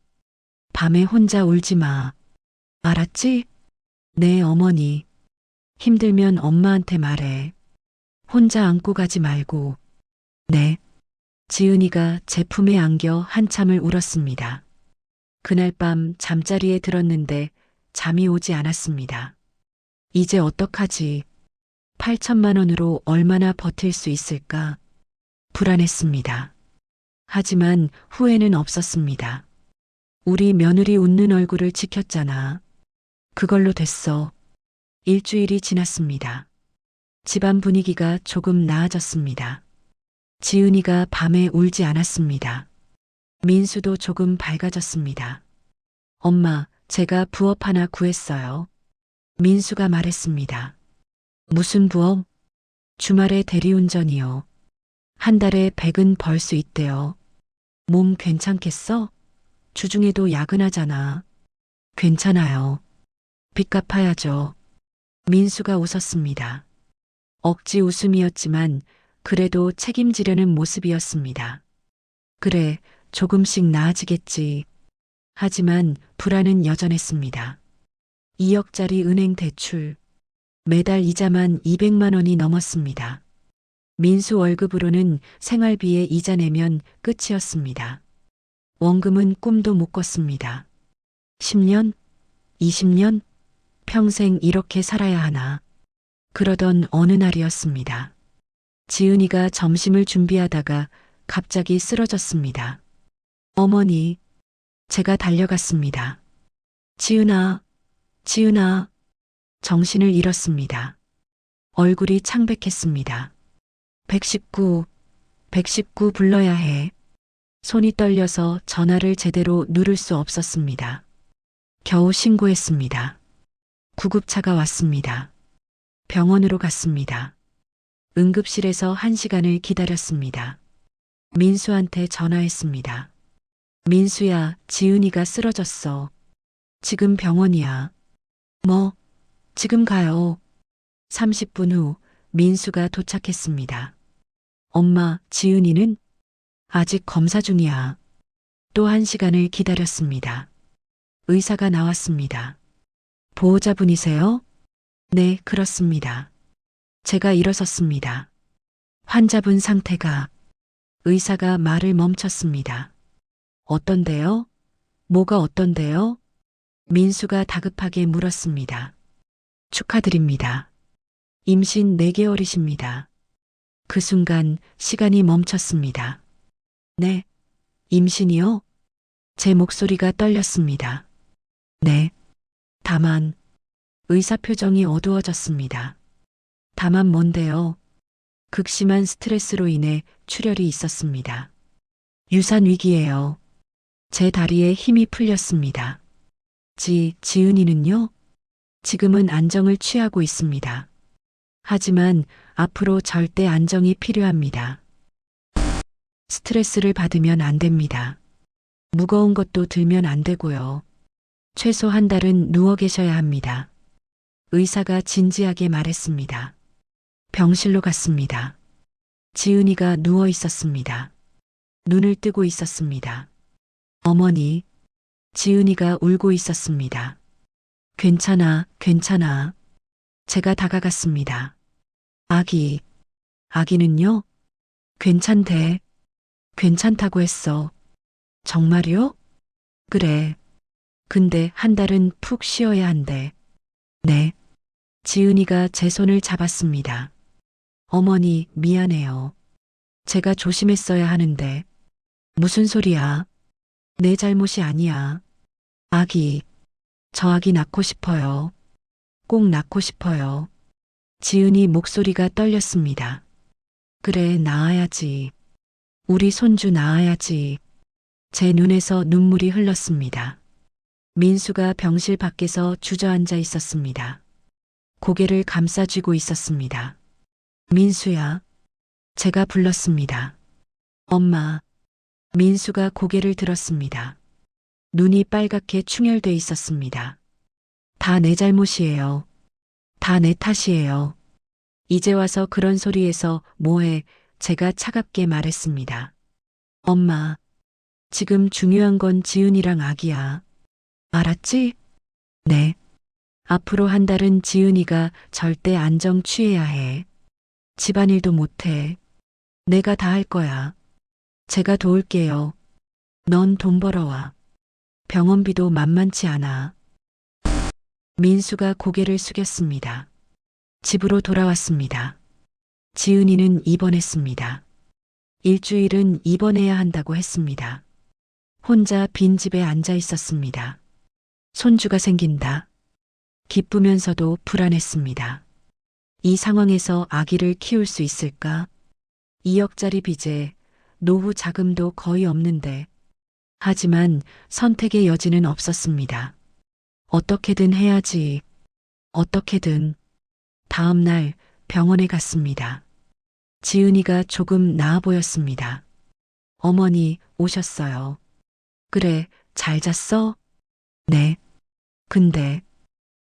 밤에 혼자 울지 마. 알았지? 네, 어머니. 힘들면 엄마한테 말해. 혼자 안고 가지 말고. 네. 지은이가 제 품에 안겨 한참을 울었습니다. 그날 밤 잠자리에 들었는데 잠이 오지 않았습니다. 이제 어떡하지? 8천만 원으로 얼마나 버틸 수 있을까? 불안했습니다. 하지만 후회는 없었습니다. 우리 며느리 웃는 얼굴을 지켰잖아. 그걸로 됐어. 일주일이 지났습니다. 집안 분위기가 조금 나아졌습니다. 지은이가 밤에 울지 않았습니다. 민수도 조금 밝아졌습니다. 엄마, 제가 부업 하나 구했어요. 민수가 말했습니다. 무슨 부업? 주말에 대리운전이요. 한 달에 100은 벌 수 있대요. 몸 괜찮겠어? 주중에도 야근하잖아. 괜찮아요. 빚 갚아야죠. 민수가 웃었습니다. 억지 웃음이었지만 그래도 책임지려는 모습이었습니다. 그래, 조금씩 나아지겠지. 하지만 불안은 여전했습니다. 2억짜리 은행 대출. 매달 이자만 200만 원이 넘었습니다. 민수 월급으로는 생활비에 이자 내면 끝이었습니다. 원금은 꿈도 못 꿨습니다. 10년? 20년? 평생 이렇게 살아야 하나. 그러던 어느 날이었습니다. 지은이가 점심을 준비하다가 갑자기 쓰러졌습니다. 어머니, 제가 달려갔습니다. 지은아, 지은아. 정신을 잃었습니다. 얼굴이 창백했습니다. 119, 119 불러야 해. 손이 떨려서 전화를 제대로 누를 수 없었습니다. 겨우 신고했습니다. 구급차가 왔습니다. 병원으로 갔습니다. 응급실에서 1시간을 기다렸습니다. 민수한테 전화했습니다. 민수야, 지은이가 쓰러졌어. 지금 병원이야. 뭐? 지금 가요. 30분 후 민수가 도착했습니다. 엄마, 지은이는? 아직 검사 중이야. 또 1시간을 기다렸습니다. 의사가 나왔습니다. 보호자분이세요? 네, 그렇습니다. 제가 일어섰습니다. 환자분 상태가. 의사가 말을 멈췄습니다. 어떤데요? 뭐가 어떤데요? 민수가 다급하게 물었습니다. 축하드립니다. 임신 4개월이십니다. 그 순간 시간이 멈췄습니다. 네, 임신이요? 제 목소리가 떨렸습니다. 네. 다만, 의사 표정이 어두워졌습니다. 다만 뭔데요? 극심한 스트레스로 인해 출혈이 있었습니다. 유산 위기예요. 제 다리에 힘이 풀렸습니다. 지은이는요? 지금은 안정을 취하고 있습니다. 하지만 앞으로 절대 안정이 필요합니다. 스트레스를 받으면 안 됩니다. 무거운 것도 들면 안 되고요. 최소 한 달은 누워 계셔야 합니다. 의사가 진지하게 말했습니다. 병실로 갔습니다. 지은이가 누워 있었습니다. 눈을 뜨고 있었습니다. 어머니, 지은이가 울고 있었습니다. 괜찮아, 괜찮아. 제가 다가갔습니다. 아기는요? 괜찮대. 괜찮다고 했어. 정말요? 그래. 근데 한 달은 푹 쉬어야 한대. 네. 지은이가 제 손을 잡았습니다. 어머니, 미안해요. 제가 조심했어야 하는데. 무슨 소리야? 내 잘못이 아니야. 아기, 저 아기 낳고 싶어요. 꼭 낳고 싶어요. 지은이 목소리가 떨렸습니다. 그래, 낳아야지. 우리 손주 낳아야지. 제 눈에서 눈물이 흘렀습니다. 민수가 병실 밖에서 주저앉아 있었습니다. 고개를 감싸쥐고 있었습니다. 민수야. 제가 불렀습니다. 엄마. 민수가 고개를 들었습니다. 눈이 빨갛게 충혈돼 있었습니다. 다 내 잘못이에요. 다 내 탓이에요. 이제 와서 그런 소리에서 뭐해? 제가 차갑게 말했습니다. 엄마. 지금 중요한 건 지은이랑 아기야. 알았지? 네. 앞으로 한 달은 지은이가 절대 안정 취해야 해. 집안일도 못해. 내가 다 할 거야. 제가 도울게요. 넌 돈 벌어와. 병원비도 만만치 않아. 민수가 고개를 숙였습니다. 집으로 돌아왔습니다. 지은이는 입원했습니다. 일주일은 입원해야 한다고 했습니다. 혼자 빈집에 앉아 있었습니다. 손주가 생긴다. 기쁘면서도 불안했습니다. 이 상황에서 아기를 키울 수 있을까? 2억짜리 빚에 노후 자금도 거의 없는데. 하지만 선택의 여지는 없었습니다. 어떻게든 해야지. 어떻게든. 다음 날 병원에 갔습니다. 지은이가 조금 나아 보였습니다. 어머니 오셨어요. 그래, 잘 잤어? 네. 근데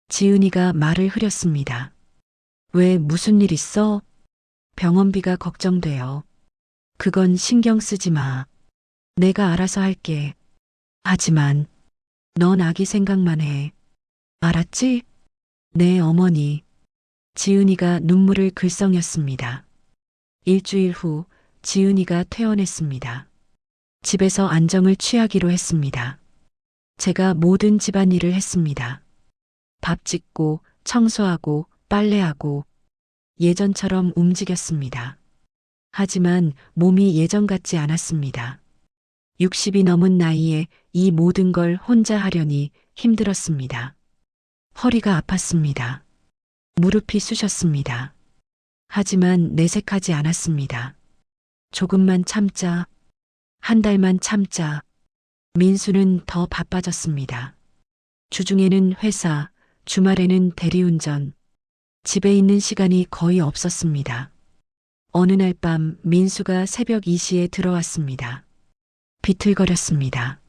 지은이가 말을 흐렸습니다. 왜 무슨 일 있어? 병원비가 걱정돼요. 그건 신경 쓰지 마. 내가 알아서 할게. 하지만 넌 아기 생각만 해. 알았지? 네, 어머니. 지은이가 눈물을 글썽였습니다. 일주일 후 지은이가 퇴원했습니다. 집에서 안정을 취하기로 했습니다. 제가 모든 집안일을 했습니다. 밥 짓고 청소하고 빨래하고 예전처럼 움직였습니다. 하지만 몸이 예전 같지 않았습니다. 60이 넘은 나이에 이 모든 걸 혼자 하려니 힘들었습니다. 허리가 아팠습니다. 무릎이 쑤셨습니다. 하지만 내색하지 않았습니다. 조금만 참자. 한 달만 참자. 민수는 더 바빠졌습니다. 주중에는 회사, 주말에는 대리운전. 집에 있는 시간이 거의 없었습니다. 어느 날 밤 민수가 새벽 2시에 들어왔습니다. 비틀거렸습니다.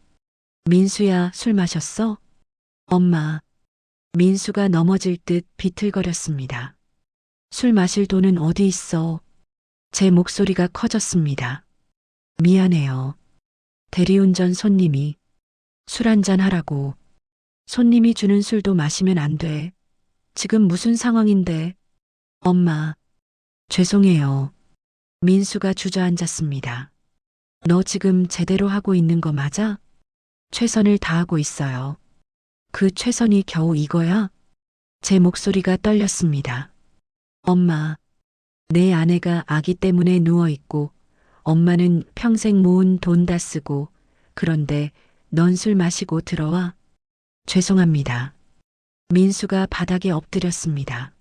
민수야, 술 마셨어? 엄마. 민수가 넘어질 듯 비틀거렸습니다. 술 마실 돈은 어디 있어? 제 목소리가 커졌습니다. 미안해요. 대리운전 손님이 술 한잔 하라고. 손님이 주는 술도 마시면 안 돼. 지금 무슨 상황인데? 엄마. 죄송해요. 민수가 주저앉았습니다. 너 지금 제대로 하고 있는 거 맞아? 최선을 다하고 있어요. 그 최선이 겨우 이거야? 제 목소리가 떨렸습니다. 엄마. 내 아내가 아기 때문에 누워있고 엄마는 평생 모은 돈 다 쓰고 그런데 넌 술 마시고 들어와? 죄송합니다. 민수가 바닥에 엎드렸습니다.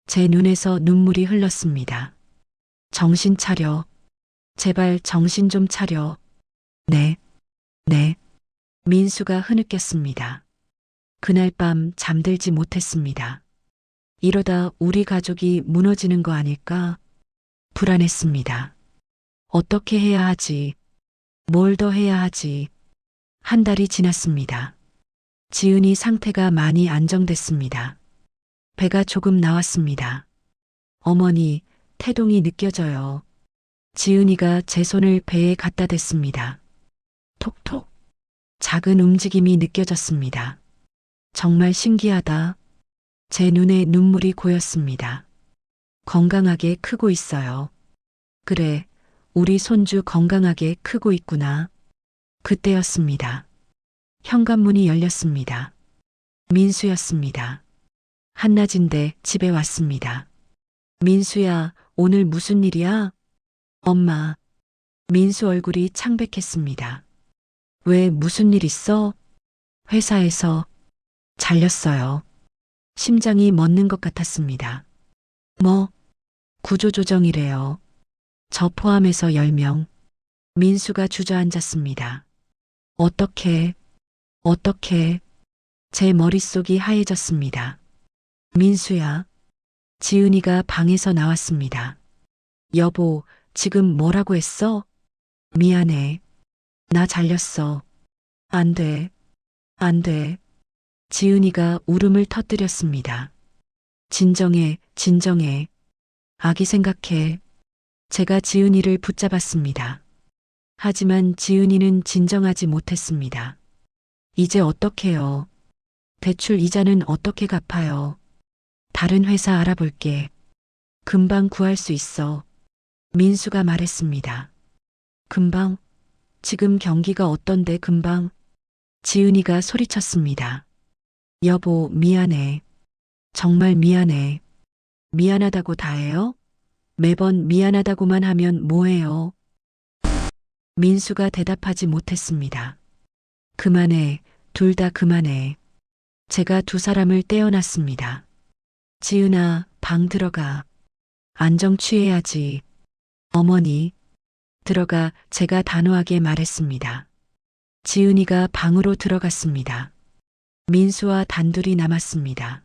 제 눈에서 눈물이 흘렀습니다. 정신 차려. 제발 정신 좀 차려. 네. 네. 민수가 흐느꼈습니다. 그날 밤 잠들지 못했습니다. 이러다 우리 가족이 무너지는 거 아닐까? 불안했습니다. 어떻게 해야 하지? 뭘 더 해야 하지? 한 달이 지났습니다. 지은이 상태가 많이 안정됐습니다. 배가 조금 나왔습니다. 어머니, 태동이 느껴져요. 지은이가 제 손을 배에 갖다 댔습니다. 톡톡. 작은 움직임이 느껴졌습니다. 정말 신기하다. 제 눈에 눈물이 고였습니다. 건강하게 크고 있어요. 그래, 우리 손주 건강하게 크고 있구나. 그때였습니다. 현관문이 열렸습니다. 민수였습니다. 한낮인데 집에 왔습니다. 민수야, 오늘 무슨 일이야? 엄마. 민수 얼굴이 창백했습니다. 왜 무슨 일 있어? 회사에서 잘렸어요. 심장이 멎는 것 같았습니다. 뭐? 구조조정이래요. 저 포함해서 10명. 민수가 주저앉았습니다. 어떻게, 어떻게, 제 머릿속이 하얘졌습니다. 민수야. 지은이가 방에서 나왔습니다. 여보, 지금 뭐라고 했어? 미안해. 나 잘렸어. 안 돼. 안 돼. 지은이가 울음을 터뜨렸습니다. 진정해, 진정해. 아기 생각해. 제가 지은이를 붙잡았습니다. 하지만 지은이는 진정하지 못했습니다. 이제 어떡해요? 대출 이자는 어떻게 갚아요? 다른 회사 알아볼게. 금방 구할 수 있어. 민수가 말했습니다. 금방? 지금 경기가 어떤데 금방? 지은이가 소리쳤습니다. 여보, 미안해. 정말 미안해. 미안하다고 다 해요? 매번 미안하다고만 하면 뭐해요? 민수가 대답하지 못했습니다. 그만해. 둘 다 그만해. 제가 두 사람을 떼어놨습니다. 지은아, 방 들어가. 안정 취해야지. 어머니. 들어가. 제가 단호하게 말했습니다. 지은이가 방으로 들어갔습니다. 민수와 단둘이 남았습니다.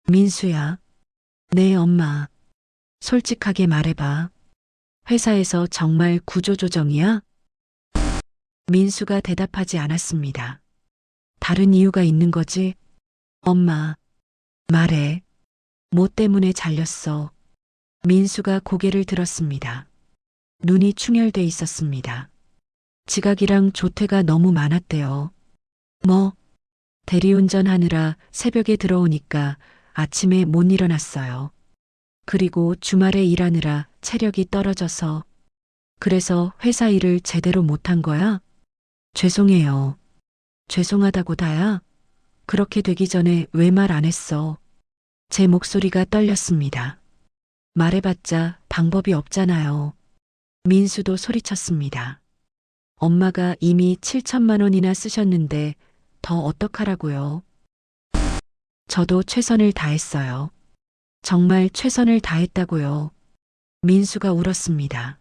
민수야. 네, 엄마. 솔직하게 말해봐. 회사에서 정말 구조조정이야? 민수가 대답하지 않았습니다. 다른 이유가 있는 거지? 엄마. 말해. 뭐 때문에 잘렸어? 민수가 고개를 들었습니다. 눈이 충혈돼 있었습니다. 지각이랑 조퇴가 너무 많았대요. 뭐? 대리운전 하느라 새벽에 들어오니까 아침에 못 일어났어요. 그리고 주말에 일하느라 체력이 떨어져서. 그래서 회사 일을 제대로 못한 거야? 죄송해요. 죄송하다고 다야? 그렇게 되기 전에 왜 말 안 했어? 제 목소리가 떨렸습니다. 말해봤자 방법이 없잖아요. 민수도 소리쳤습니다. 엄마가 이미 7천만 원이나 쓰셨는데 더 어떡하라고요? 저도 최선을 다했어요. 정말 최선을 다했다고요. 민수가 울었습니다.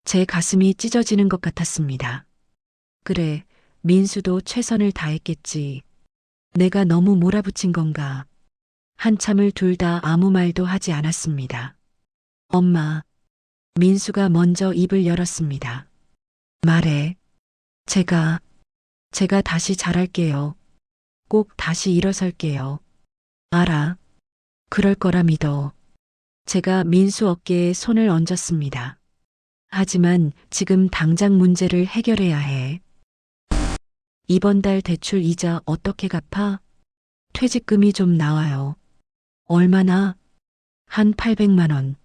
제 가슴이 찢어지는 것 같았습니다. 그래, 민수도 최선을 다했겠지. 내가 너무 몰아붙인 건가? 한참을 둘 다 아무 말도 하지 않았습니다. 엄마. 민수가 먼저 입을 열었습니다. 말해. 제가 다시 잘할게요. 꼭 다시 일어설게요. 알아. 그럴 거라 믿어. 제가 민수 어깨에 손을 얹었습니다. 하지만 지금 당장 문제를 해결해야 해. 이번 달 대출 이자 어떻게 갚아? 퇴직금이 좀 나와요. 얼마나? 한 800만 원.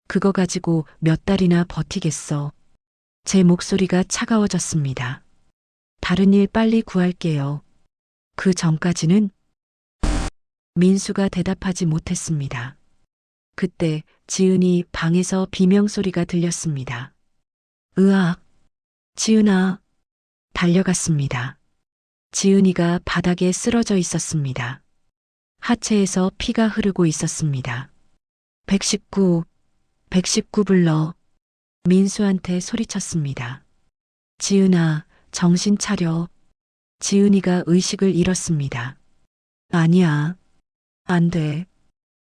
그거 가지고 몇 달이나 버티겠어. 제 목소리가 차가워졌습니다. 다른 일 빨리 구할게요. 그 전까지는? 민수가 대답하지 못했습니다. 그때 지은이 방에서 비명소리가 들렸습니다. 으악! 지은아! 달려갔습니다. 지은이가 바닥에 쓰러져 있었습니다. 하체에서 피가 흐르고 있었습니다. 119 불러. 민수한테 소리쳤습니다. 지은아, 정신 차려. 지은이가 의식을 잃었습니다. 아니야. 안 돼.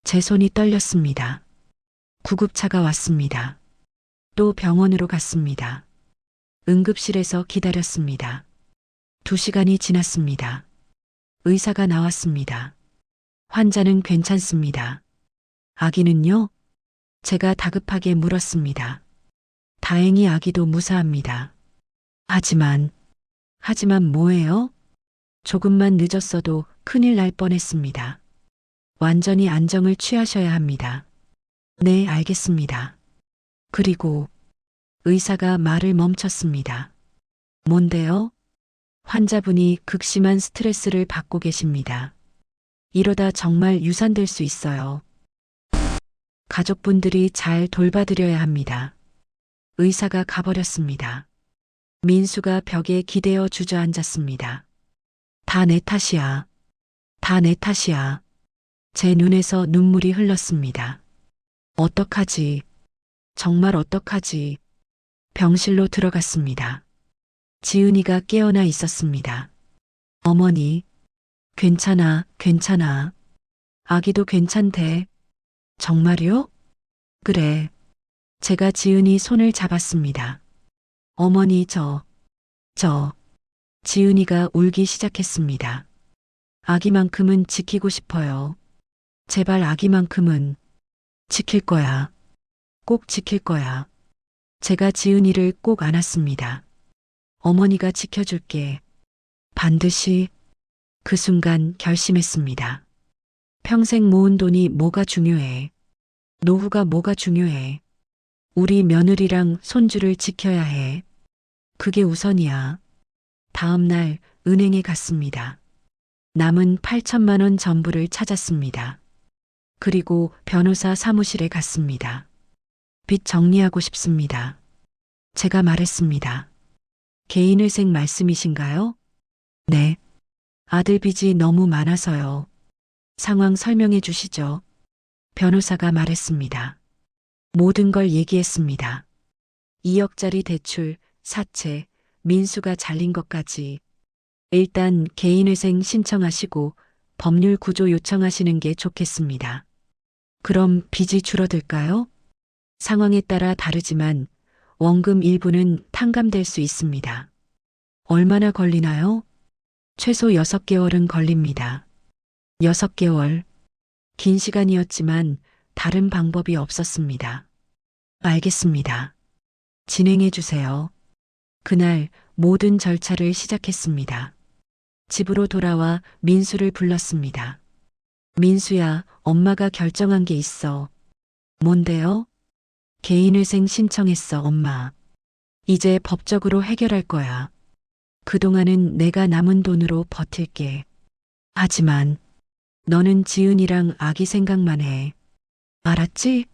제 손이 떨렸습니다. 구급차가 왔습니다. 또 병원으로 갔습니다. 응급실에서 기다렸습니다. 2시간이 지났습니다. 의사가 나왔습니다. 환자는 괜찮습니다. 아기는요? 제가 다급하게 물었습니다. 다행히 아기도 무사합니다. 하지만 뭐예요? 조금만 늦었어도 큰일 날 뻔했습니다. 완전히 안정을 취하셔야 합니다. 네, 알겠습니다. 그리고 의사가 말을 멈췄습니다. 뭔데요? 환자분이 극심한 스트레스를 받고 계십니다. 이러다 정말 유산될 수 있어요. 가족분들이 잘 돌봐드려야 합니다. 의사가 가버렸습니다. 민수가 벽에 기대어 주저앉았습니다. 다 내 탓이야. 다 내 탓이야. 제 눈에서 눈물이 흘렀습니다. 어떡하지? 정말 어떡하지? 병실로 들어갔습니다. 지은이가 깨어나 있었습니다. 어머니, 괜찮아, 괜찮아. 아기도 괜찮대. 정말요? 그래. 제가 지은이 손을 잡았습니다. 어머니, 지은이가 울기 시작했습니다. 아기만큼은 지키고 싶어요. 제발 아기만큼은 지킬 거야. 꼭 지킬 거야. 제가 지은이를 꼭 안았습니다. 어머니가 지켜줄게. 반드시. 그 순간 결심했습니다. 평생 모은 돈이 뭐가 중요해. 노후가 뭐가 중요해. 우리 며느리랑 손주를 지켜야 해. 그게 우선이야. 다음 날 은행에 갔습니다. 남은 8천만 원 전부를 찾았습니다. 그리고 변호사 사무실에 갔습니다. 빚 정리하고 싶습니다. 제가 말했습니다. 개인회생 말씀이신가요? 네. 아들 빚이 너무 많아서요. 상황 설명해 주시죠. 변호사가 말했습니다. 모든 걸 얘기했습니다. 2억짜리 대출, 사채, 민수가 잘린 것까지. 일단 개인회생 신청하시고 법률 구조 요청하시는 게 좋겠습니다. 그럼 빚이 줄어들까요? 상황에 따라 다르지만 원금 일부는 탕감될 수 있습니다. 얼마나 걸리나요? 최소 6개월은 걸립니다. 6개월. 긴 시간이었지만 다른 방법이 없었습니다. 알겠습니다. 진행해 주세요. 그날 모든 절차를 시작했습니다. 집으로 돌아와 민수를 불렀습니다. 민수야, 엄마가 결정한 게 있어. 뭔데요? 개인회생 신청했어, 엄마. 이제 법적으로 해결할 거야. 그동안은 내가 남은 돈으로 버틸게. 하지만 너는 지은이랑 아기 생각만 해. 알았지?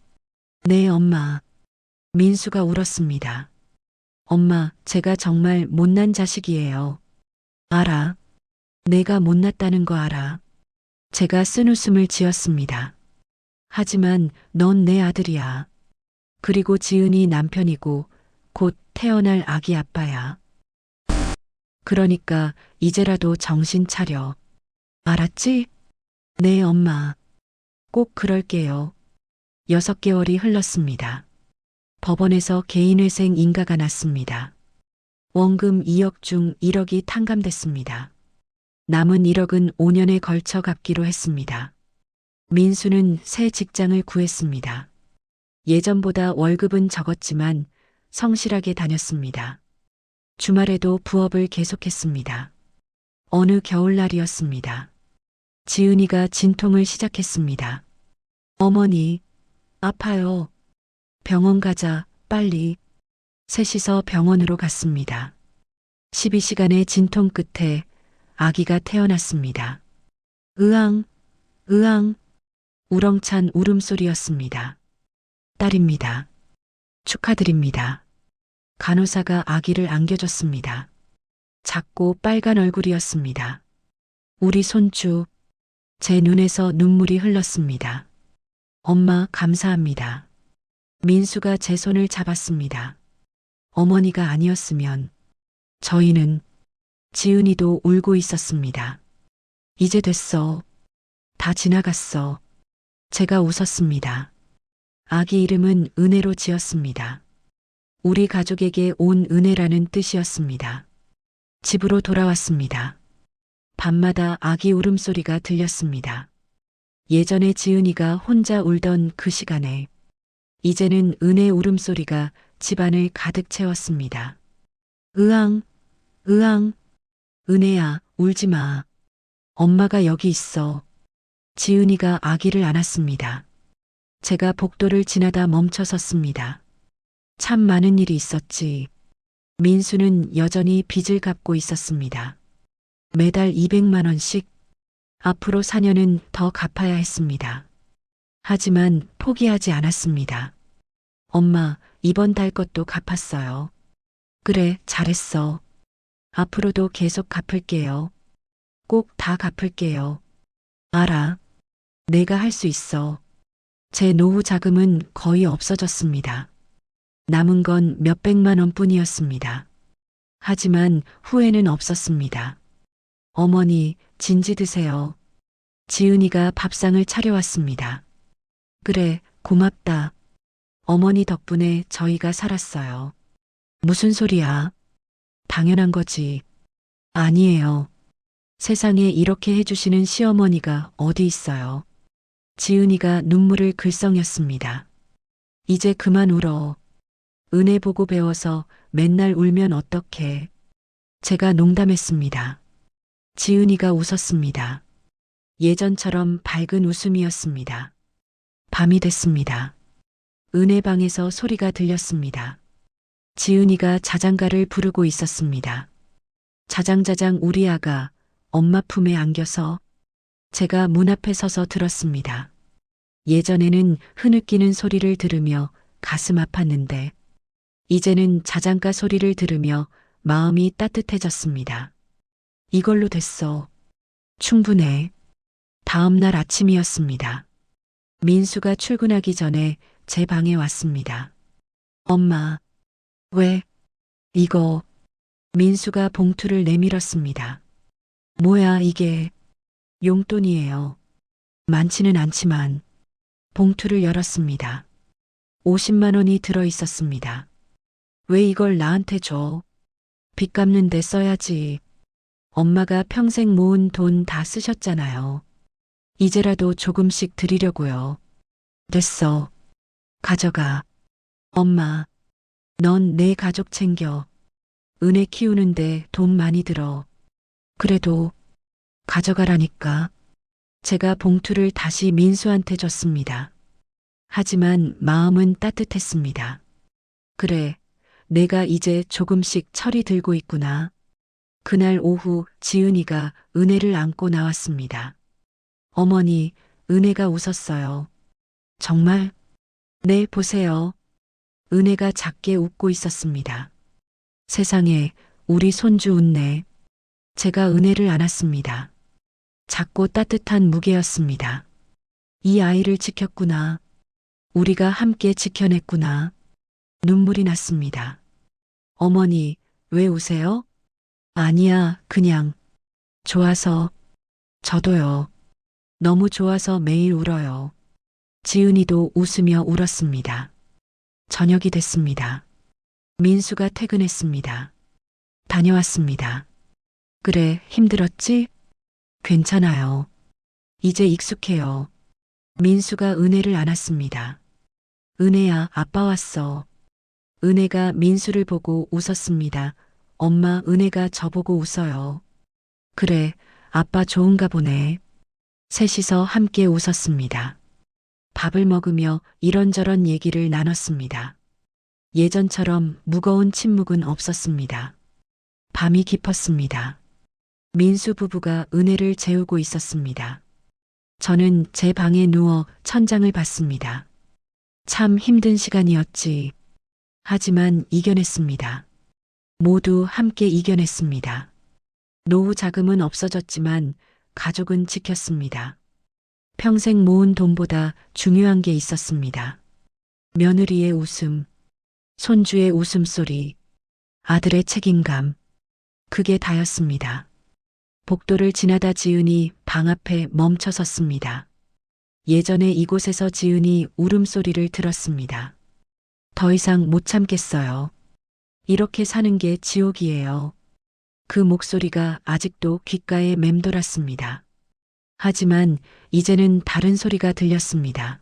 네, 엄마. 민수가 울었습니다. 엄마, 제가 정말 못난 자식이에요. 알아. 내가 못났다는 거 알아. 제가 쓴웃음을 지었습니다. 하지만 넌 내 아들이야. 그리고 지은이 남편이고 곧 태어날 아기 아빠야. 그러니까 이제라도 정신 차려. 알았지? 네, 엄마. 꼭 그럴게요. 6개월이 흘렀습니다. 법원에서 개인회생 인가가 났습니다. 원금 2억 중 1억이 탕감됐습니다. 남은 1억은 5년에 걸쳐 갚기로 했습니다. 민수는 새 직장을 구했습니다. 예전보다 월급은 적었지만 성실하게 다녔습니다. 주말에도 부업을 계속했습니다. 어느 겨울날이었습니다. 지은이가 진통을 시작했습니다. 어머니, 아파요. 병원 가자, 빨리. 셋이서 병원으로 갔습니다. 12시간의 진통 끝에 아기가 태어났습니다. 으앙, 으앙, 우렁찬 울음소리였습니다. 딸입니다. 축하드립니다. 간호사가 아기를 안겨줬습니다. 작고 빨간 얼굴이었습니다. 우리 손주, 제 눈에서 눈물이 흘렀습니다. 엄마, 감사합니다. 민수가 제 손을 잡았습니다. 어머니가 아니었으면 저희는. 지은이도 울고 있었습니다. 이제 됐어. 다 지나갔어. 제가 웃었습니다. 아기 이름은 은혜로 지었습니다. 우리 가족에게 온 은혜라는 뜻이었습니다. 집으로 돌아왔습니다. 밤마다 아기 울음소리가 들렸습니다. 예전에 지은이가 혼자 울던 그 시간에 이제는 은혜 울음소리가 집안을 가득 채웠습니다. 으앙, 으앙, 은혜야, 울지 마. 엄마가 여기 있어. 지은이가 아기를 안았습니다. 제가 복도를 지나다 멈춰 섰습니다. 참 많은 일이 있었지. 민수는 여전히 빚을 갚고 있었습니다. 매달 200만 원씩. 앞으로 4년은 더 갚아야 했습니다. 하지만 포기하지 않았습니다. 엄마, 이번 달 것도 갚았어요. 그래, 잘했어. 앞으로도 계속 갚을게요. 꼭 다 갚을게요. 알아. 내가 할 수 있어. 제 노후 자금은 거의 없어졌습니다. 남은 건 몇백만 원뿐이었습니다. 하지만 후회는 없었습니다. 어머니, 진지 드세요. 지은이가 밥상을 차려왔습니다. 그래, 고맙다. 어머니 덕분에 저희가 살았어요. 무슨 소리야? 당연한 거지. 아니에요. 세상에 이렇게 해주시는 시어머니가 어디 있어요. 지은이가 눈물을 글썽였습니다. 이제 그만 울어. 은혜 보고 배워서 맨날 울면 어떡해. 제가 농담했습니다. 지은이가 웃었습니다. 예전처럼 밝은 웃음이었습니다. 밤이 됐습니다. 은혜 방에서 소리가 들렸습니다. 지은이가 자장가를 부르고 있었습니다. 자장자장 우리 아가 엄마 품에 안겨서 제가 문 앞에 서서 들었습니다. 예전에는 흐느끼는 소리를 들으며 가슴 아팠는데 이제는 자장가 소리를 들으며 마음이 따뜻해졌습니다. 이걸로 됐어. 충분해. 다음 날 아침이었습니다. 민수가 출근하기 전에 제 방에 왔습니다. 엄마, 왜? 이거. 민수가 봉투를 내밀었습니다. 뭐야, 이게. 용돈이에요. 많지는 않지만. 봉투를 열었습니다. 50만 원이 들어 있었습니다. 왜 이걸 나한테 줘? 빚 갚는 데 써야지. 엄마가 평생 모은 돈 다 쓰셨잖아요. 이제라도 조금씩 드리려고요. 됐어. 가져가. 엄마, 넌 내 가족 챙겨. 은혜 키우는데 돈 많이 들어. 그래도 가져가라니까. 제가 봉투를 다시 민수한테 줬습니다. 하지만 마음은 따뜻했습니다. 그래, 내가 이제 조금씩 철이 들고 있구나. 그날 오후 지은이가 은혜를 안고 나왔습니다. 어머니, 은혜가 웃었어요. 정말? 네, 보세요. 은혜가 작게 웃고 있었습니다. 세상에, 우리 손주 웃네. 제가 은혜를 안았습니다. 작고 따뜻한 무게였습니다. 이 아이를 지켰구나. 우리가 함께 지켜냈구나. 눈물이 났습니다. 어머니, 왜 우세요? 아니야, 그냥. 좋아서. 저도요. 너무 좋아서 매일 울어요. 지은이도 웃으며 울었습니다. 저녁이 됐습니다. 민수가 퇴근했습니다. 다녀왔습니다. 그래, 힘들었지? 괜찮아요. 이제 익숙해요. 민수가 은혜를 안았습니다. 은혜야, 아빠 왔어. 은혜가 민수를 보고 웃었습니다. 엄마, 은혜가 저보고 웃어요. 그래, 아빠 좋은가 보네. 셋이서 함께 웃었습니다. 밥을 먹으며 이런저런 얘기를 나눴습니다. 예전처럼 무거운 침묵은 없었습니다. 밤이 깊었습니다. 민수 부부가 은혜를 재우고 있었습니다. 저는 제 방에 누워 천장을 봤습니다. 참 힘든 시간이었지. 하지만 이겨냈습니다. 모두 함께 이겨냈습니다. 노후 자금은 없어졌지만 가족은 지켰습니다. 평생 모은 돈보다 중요한 게 있었습니다. 며느리의 웃음, 손주의 웃음소리, 아들의 책임감. 그게 다였습니다. 복도를 지나다 지은이 방 앞에 멈춰 섰습니다. 예전에 이곳에서 지은이 울음소리를 들었습니다. 더 이상 못 참겠어요. 이렇게 사는 게 지옥이에요. 그 목소리가 아직도 귓가에 맴돌았습니다. 하지만 이제는 다른 소리가 들렸습니다.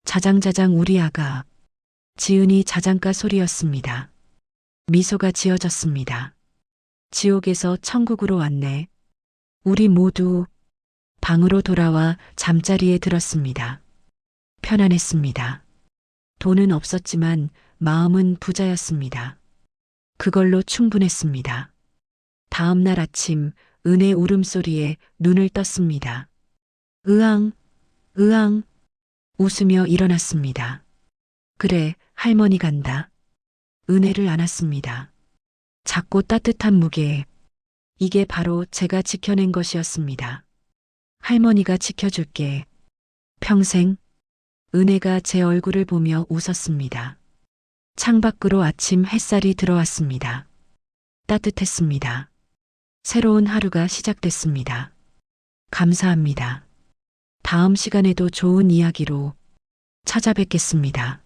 자장자장 우리 아가. 지은이 자장가 소리였습니다. 미소가 지어졌습니다. 지옥에서 천국으로 왔네. 우리 모두 방으로 돌아와 잠자리에 들었습니다. 편안했습니다. 돈은 없었지만 마음은 부자였습니다. 그걸로 충분했습니다. 다음 날 아침 은혜 울음소리에 눈을 떴습니다. 으앙, 으앙. 웃으며 일어났습니다. 그래, 할머니 간다. 은혜를 안았습니다. 작고 따뜻한 무게. 이게 바로 제가 지켜낸 것이었습니다. 할머니가 지켜줄게. 평생. 은혜가 제 얼굴을 보며 웃었습니다. 창밖으로 아침 햇살이 들어왔습니다. 따뜻했습니다. 새로운 하루가 시작됐습니다. 감사합니다. 다음 시간에도 좋은 이야기로 찾아뵙겠습니다.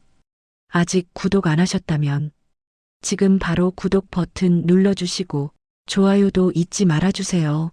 아직 구독 안 하셨다면 지금 바로 구독 버튼 눌러주시고 좋아요도 잊지 말아주세요.